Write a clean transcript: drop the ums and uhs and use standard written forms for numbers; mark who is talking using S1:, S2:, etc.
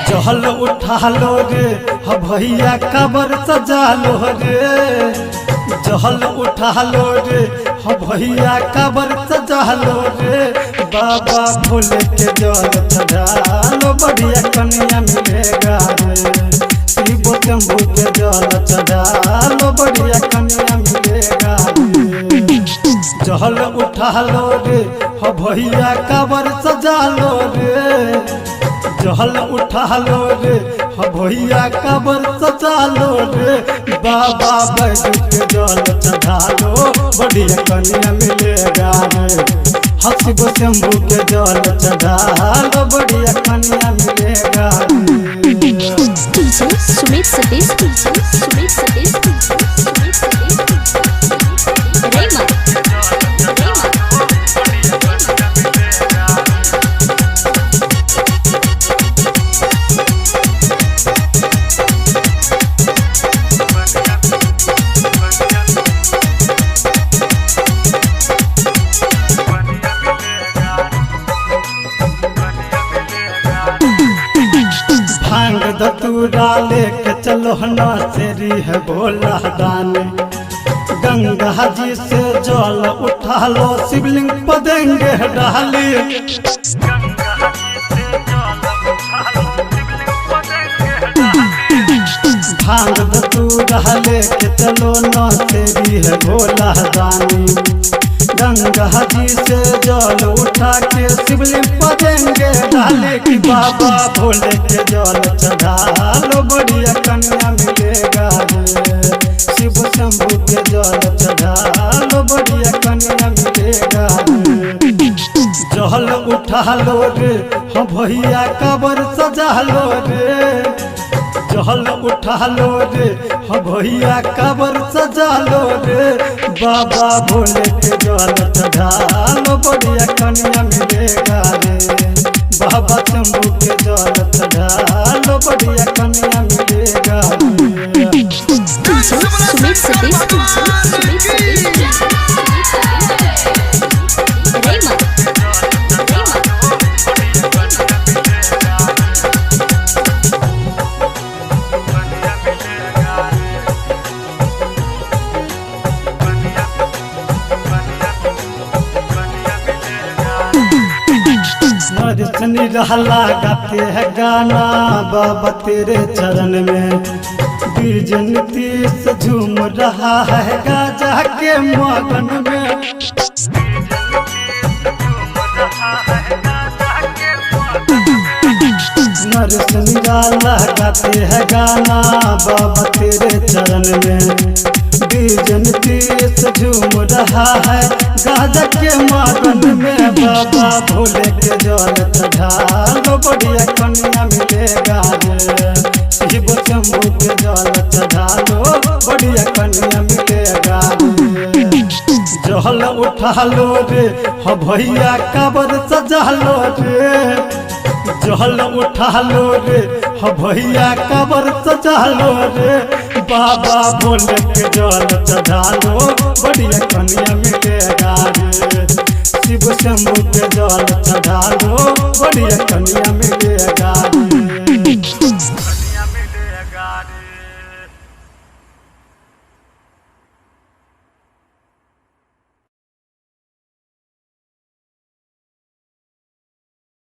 S1: चहल उठा लो रे भैया कबर सजा लो रे। चहल उठा लो रे भैया कबर सजा लो रे। बाबा भोले के जल चढ़ा लो बढ़िया कन्या मिलेगा रे। शिव शंभू के जल चढ़ा लो बढ़िया कन्या मिलेगा रे। चहल उठा लो रे भैया कबर सजा लो रे। चहल उठा लो रे भैया कबर सजा लो रे। बाबा बैजू के जल चढ़ा लो बढ़िया कन्या मिलेगा रे। शिव शंभू के जल चढ़ा लो बढ़िया कन्या मिलेगा रे।
S2: सुमित सतीश रेमा
S1: भांग धतूरा लेके चलो ना तेरी है भोला दानी। गंगा जी से जल उठा लो शिवलिंग पर देंगे डाली। भांग धतूरा लेके चलो ना तेरी है भोला दानी। गंगा जी से जल उठा के शिवलिंग पर देंगे डाले। कि बाबा भोले के जल चढ़ा लो बढ़िया कन्या मिलेगा रे। शिव शंभू के जल चढ़ा लो बढ़िया कन्या मिलेगा रे। जल उठा लो रे भैया कबर सजा लो रे। जल उठा लो रे भैया कबर सजा लो रे। बाबा भोले के जल चढ़ा लो बढ़िया कन्या मिलेगा रे। बाबा शंभू के जल चढ़ा लो बढ़िया कन्या मिलेगा रे।
S2: सुमित सतीश रेमा
S1: नरसनी रहला गाते हैं गाना बाबा तेरे चरण में। बीज नीतीश झूम रहा है गाजा के मगन में। नरसनी रहला गाते हैं गाना बाबा तेरे चरण में। बीज नीतीश झूम रहा है गाजा के मगन में। बाबा भोले के जल चढ़ा लो बढ़िया कन्या मिलेगा रे। शिव शंभू के जल चढ़ा लो बढ़िया कन्या मिलेगा रे। जल उठा लो रे भैया कबर सजा लो रे। जल उठा लो रे भैया कबर सजा लो रे। बाबा भोले के जल चढ़ा लो बढ़िया कन्या मिलेगा रे। शिव शंभू के जल चढ़ा लो बढ़िया कन्या मिलेगा रे।